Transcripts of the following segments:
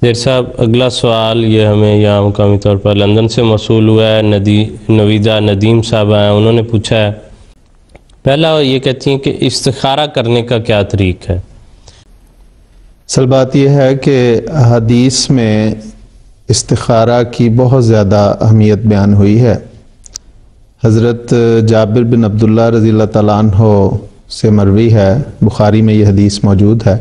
دیر صاحب اگلا سوال یہ ہمیں یہاں مقامی طور پر لندن سے موصول ہوا ہے. نویدہ ندیم صاحب ہیں، انہوں نے پوچھا ہے. پہلا یہ کہتی ہیں کہ استخارہ کرنے کا کیا طریق ہے؟ اصل بات یہ ہے کہ حدیث میں استخارہ کی بہت زیادہ اہمیت بیان ہوئی ہے. حضرت جابر بن عبداللہ رضی اللہ تعالیٰ عنہ سے مروی ہے، بخاری میں یہ حدیث موجود ہے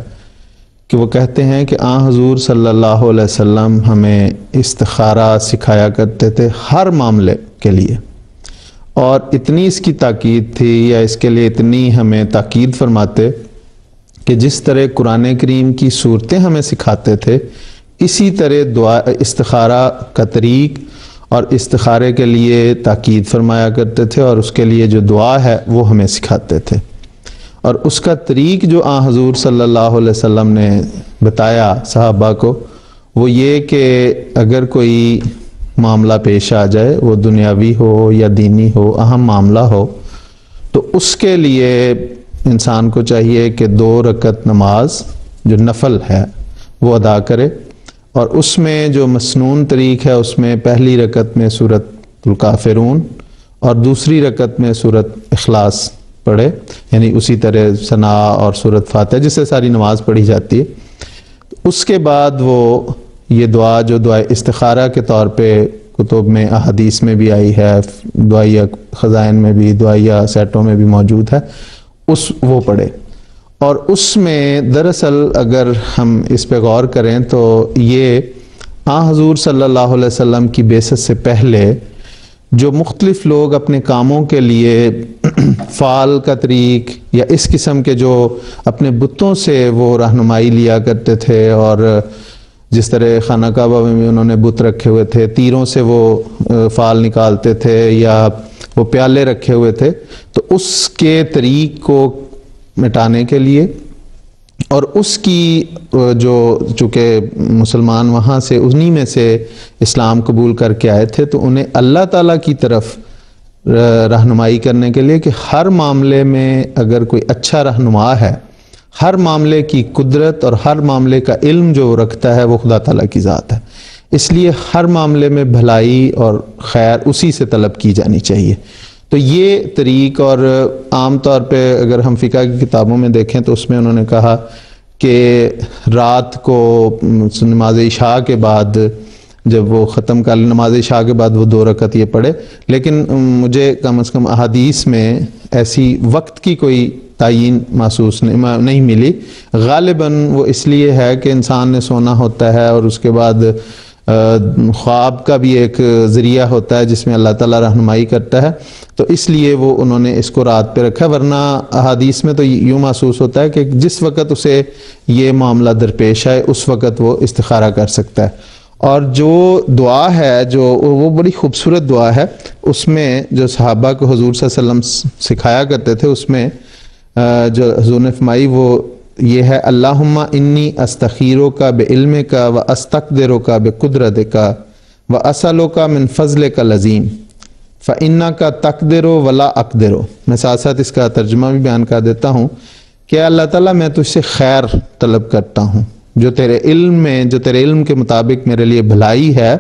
کہ وہ کہتے ہیں کہ آن حضور صلی اللہ علیہ وسلم ہمیں استخارہ سکھایا کرتے تھے ہر معاملے کے لیے، اور اتنی اس کی تاکید تھی یا اس کے لیے اتنی ہمیں تاکید فرماتے کہ جس طرح قرآن کریم کی صورتیں ہمیں سکھاتے تھے اسی طرح دعا استخارہ کا طریق اور استخارے کے لیے تاکید فرمایا کرتے تھے، اور اس کے لیے جو دعا ہے وہ ہمیں سکھاتے تھے. اور اس کا طریق جو آن حضور صلی اللہ علیہ وسلم نے بتایا صحابہ کو وہ یہ کہ اگر کوئی معاملہ پیش آ جائے، وہ دنیاوی ہو یا دینی ہو، اہم معاملہ ہو، تو اس کے لیے انسان کو چاہیے کہ 2 رکعت نماز جو نفل ہے وہ ادا کرے، اور اس میں جو مسنون طریق ہے اس میں پہلی رکعت میں سورۃ الکافرون اور دوسری رکعت میں سورۃ اخلاص پڑھے، یعنی اسی طرح ثنا اور سورۃ فاتحہ جس سے ساری نماز پڑھی جاتی ہے. اس کے بعد وہ یہ دعا جو دعا استخارہ کے طور پہ کتب میں احادیث میں بھی آئی ہے، دعائیہ خزائن میں بھی، دعائیہ سیٹوں میں بھی موجود ہے، وہ پڑھے. اور اس میں دراصل اگر ہم اس پہ غور کریں تو یہ آن حضور صلی اللہ علیہ وسلم کی بعثت سے پہلے جو مختلف لوگ اپنے کاموں کے لیے فعال کا طریق یا اس قسم کے جو اپنے بتوں سے وہ رہنمائی لیا کرتے تھے، اور جس طرح خانہ کعبہ میں بھی انہوں نے بت رکھے ہوئے تھے، تیروں سے وہ فعال نکالتے تھے یا وہ پیالے رکھے ہوئے تھے، تو اس کے طریق کو مٹانے کے لیے اور اس کی جو چونکہ مسلمان وہاں سے انہی میں سے اسلام قبول کر کے آئے تھے، تو انہیں اللہ تعالیٰ کی طرف رہنمائی کرنے کے لیے کہ ہر معاملے میں اگر کوئی اچھا رہنما ہے، ہر معاملے کی قدرت اور ہر معاملے کا علم جو رکھتا ہے وہ خدا تعالیٰ کی ذات ہے، اس لیے ہر معاملے میں بھلائی اور خیر اسی سے طلب کی جانی چاہیے. تو یہ طریق، اور عام طور پہ اگر ہم فقہ کی کتابوں میں دیکھیں تو اس میں انہوں نے کہا کہ رات کو نماز عشاء کے بعد جب وہ ختم کر نماز عشاء کے بعد وہ 2 رکعت یہ پڑھے، لیکن مجھے کم از کم احادیث میں ایسی وقت کی کوئی تعین محسوس نہیں ملی. غالباً وہ اس لیے ہے کہ انسان نے سونا ہوتا ہے اور اس کے بعد خواب کا بھی ایک ذریعہ ہوتا ہے جس میں اللہ تعالیٰ رہنمائی کرتا ہے، تو اس لیے وہ انہوں نے اس کو رات پہ رکھا. ورنہ احادیث میں تو یوں محسوس ہوتا ہے کہ جس وقت اسے یہ معاملہ درپیش آئے اس وقت وہ استخارہ کر سکتا ہے. اور جو دعا ہے جو وہ بڑی خوبصورت دعا ہے، اس میں جو صحابہ کو حضور صلی اللہ علیہ وسلم سکھایا کرتے تھے، اس میں جو حضور نے فرمائی وہ یہ ہے: اللہم انی استخیرک بعلمک و استقدرک بقدرتک و اسألک من فضلک العظیم فإنک تقدر ولا اقدر. میں ساتھ ساتھ اس کا ترجمہ بھی بیان کر دیتا ہوں کہ اللہ تعالیٰ میں تجھ سے خیر طلب کرتا ہوں، جو تیرے علم کے مطابق میرے لیے بھلائی ہے،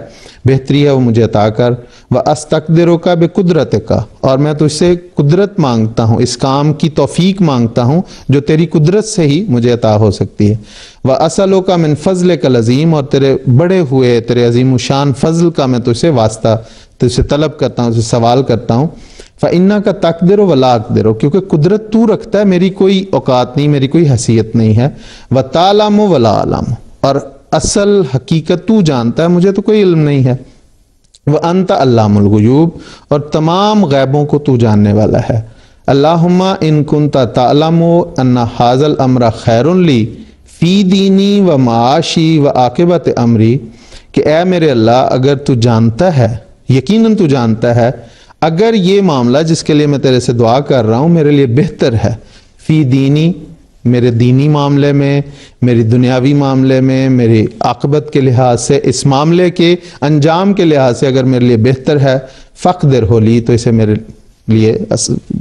بہتری ہے، وہ مجھے عطا کر. وَأَسْتَقْدِرُكَ بِقُدْرَتِكَ، اور میں تجھ سے قدرت مانگتا ہوں، اس کام کی توفیق مانگتا ہوں جو تیری قدرت سے ہی مجھے عطا ہو سکتی ہے. وَأَسْأَلُكَ مِنْ فَضْلِكَ الْعَظِيمِ، اور تیرے بڑے ہوئے تیرے عظیم الشان فضل کا میں تجھ سے واسطہ، تجھ سے طلب کرتا ہوں، تجھ سے سوال کرتا ہوں. فَإِنَّكَ تَقْدِرُ وَلَا أَقْدِرُ، کیونکہ قدرت تو رکھتا ہے، میری کوئی اوقات نہیں، میری کوئی حیثیت نہیں ہے. وَتَعْلَمُ وَلَا أَعْلَمُ، اور اصل حقیقت تو جانتا ہے، مجھے تو کوئی علم نہیں ہے. وَأَنْتَ عَلَّامُ الْغُیُوبِ، اور تمام غیبوں کو تو جاننے والا ہے. اللہم ان کنت تعلم ان ھذا الامر خیر لی فی دینی و معاشی و عاقبت امری، کہ اے میرے اللہ اگر تو جانتا ہے، یقیناً تو جانتا ہے، اگر یہ معاملہ جس کے لیے میں تیرے سے دعا کر رہا ہوں میرے لیے بہتر ہے، فی دینی، میرے دینی معاملے میں، میری دنیاوی معاملے میں، میری عاقبت کے لحاظ سے، اس معاملے کے انجام کے لحاظ سے اگر میرے لیے بہتر ہے، فقدر ہو لی، تو اسے میرے لیے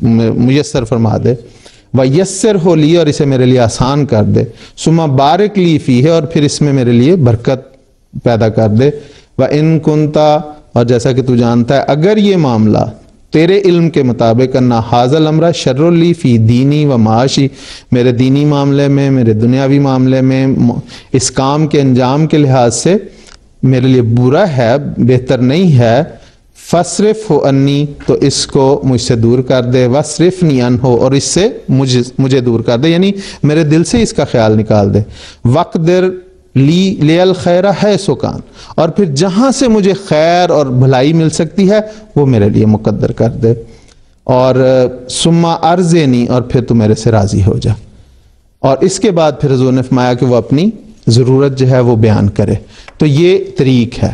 میسر فرما دے. ویسر ہو لی، اور اسے میرے لیے آسان کر دے. ثم بارک لی فیہ، اور پھر اس میں میرے لیے برکت پیدا کر دے. وَإِن كُنْتَ، اور جیسا کہ تو جانتا ہے اگر یہ معاملہ تیرے علم کے مطابق انا حاضر الامر شر لی فی دینی و معاشی، میرے دینی معاملے میں، میرے دنیاوی معاملے میں، اس کام کے انجام کے لحاظ سے میرے لیے برا ہے، بہتر نہیں ہے، فصرف انی، تو اس کو مجھ سے دور کر دے، وصرفنی عنہ، اور اس سے مجھے دور کر دے، یعنی میرے دل سے اس کا خیال نکال دے. وقدر لی الخیر حیث کان، اور پھر جہاں سے مجھے خیر اور بھلائی مل سکتی ہے وہ میرے لیے مقدر کر دے. اور ثم ارضنی، اور پھر تو میرے سے راضی ہو جا. اور اس کے بعد پھر حضور نے فرمایا کہ وہ اپنی ضرورت جو ہے وہ بیان کرے. تو یہ طریق ہے.